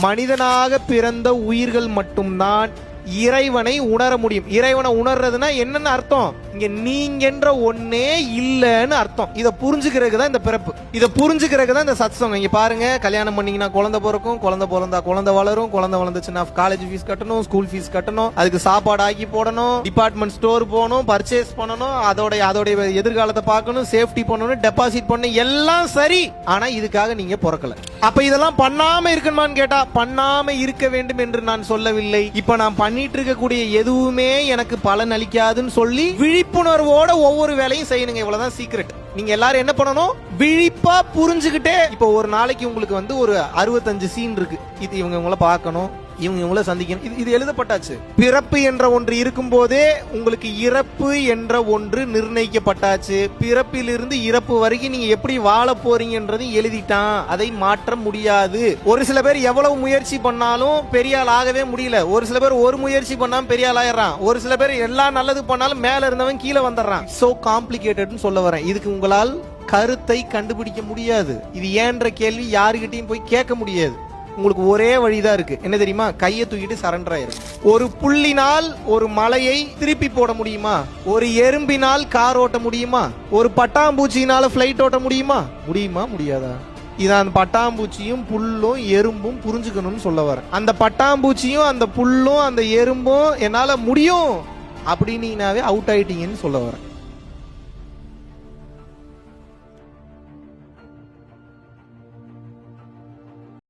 மனிதனாக பிறந்த உயிர்கள் மட்டும்தான் இறைவனை உணர முடியும். இறைவனை உணர்றதுன்னா என்னன்னு அர்த்தம்? இங்க நீங்கன்ற ஒன்னே இல்லன்னு அர்த்தம். இத புரிஞ்சுக்கிறதுக்கு தான் இந்த பிறப்பு, இத புரிஞ்சுக்கிறதுக்கு தான் இந்த சத்சங்கம். இங்க பாருங்க, கல்யாணம் பண்ணீங்கன்னா குழந்தை பிறக்கும், குழந்தை பிறந்தா குழந்தை வளரும், குழந்தை வளர்ந்துச்சுன்னா காலேஜ் ஃபீஸ் கட்டணும், ஸ்கூல் ஃபீஸ் கட்டணும், அதுக்கு சாப்பாடு ஆக்கி போடணும், டிபார்ட்மெண்ட் ஸ்டோர் போகணும், பர்ச்சேஸ் பண்ணணும், அதோட எதிர்காலத்தை பார்க்கணும், சேஃப்டி பண்ணணும், டெபாசிட் பண்ணணும், எல்லாம் சரி. ஆனா இதுக்காக நீங்க பிறக்கல. அப்ப இதெல்லாம் பண்ணாம இருக்கணுமான்னு கேட்டா பண்ணாம இருக்க வேண்டும் என்று நான் சொல்லவில்லை. இப்ப நான் பண்ணிட்டு இருக்கக்கூடிய எதுவுமே எனக்கு பலன் அளிக்காதுன்னு சொல்லி விழிப்புணர்வோட ஒவ்வொரு வேலையும் செய்யணுங்க. இவ்வளவுதான் சீக்ரெட். நீங்க எல்லாரும் என்ன பண்ணணும்? விழிப்பா புரிஞ்சுக்கிட்டே. இப்போ ஒரு நாளைக்கு உங்களுக்கு ஒரு 65 சீன் இருக்கு. இது இவங்களை பார்க்கணும், இவங்களை சந்திக்கணும், இது எழுதப்பட்டாச்சு. பிறப்பு என்ற ஒன்று இருக்கும் போதே உங்களுக்கு இறப்பு என்ற ஒன்று நிர்ணயிக்கப்பட்டாச்சு. பிறப்பிலிருந்து இறப்பு வரைக்கும் நீங்க எப்படி வாழ போறீங்கன்றது எழுதிட்டான். அதை மாற்ற முடியாது. ஒரு சில பேர் எவ்வளவு முயற்சி பண்ணாலும் பெரிய ஆள் ஆகவே முடியல. ஒரு சில பேர் ஒரு முயற்சி பண்ணாம பெரிய ஆள் ஆயிடுறான். ஒரு சில பேர் எல்லா நல்லது பண்ணாலும் மேல இருந்தவன் கீழே வந்துடுறான். சோ காம்ப்ளிகேட்டட்னு சொல்ல வரேன். இதுக்கு உங்களால் கருத்தை கண்டுபிடிக்க முடியாது. இது ஏன்ற கேள்வி யாருகிட்டையும் போய் கேட்க முடியாது. உங்களுக்கு ஒரே வழிதான் இருக்கு. என்ன தெரியுமா? கையை தூக்கிட்டு சரண்டர் ஆயிரு. ஒரு புள்ளினால் ஒரு மலையை திருப்பி போட முடியுமா? ஒரு எறும்பினால் கார் ஓட்ட முடியுமா? ஒரு பட்டாம்பூச்சியினால பிளைட் ஓட்ட முடியுமா? முடியாதா? இதான் அந்த பட்டாம்பூச்சியும் புல்லும் எறும்பும் புரிஞ்சுக்கணும்னு சொல்ல வரேன். அந்த பட்டாம்பூச்சியும் அந்த புல்லும் அந்த எறும்பும் என்னால முடியும் அப்படின்னீங்கனாவே அவுட் ஆயிட்டீங்கன்னு சொல்ல வரேன்.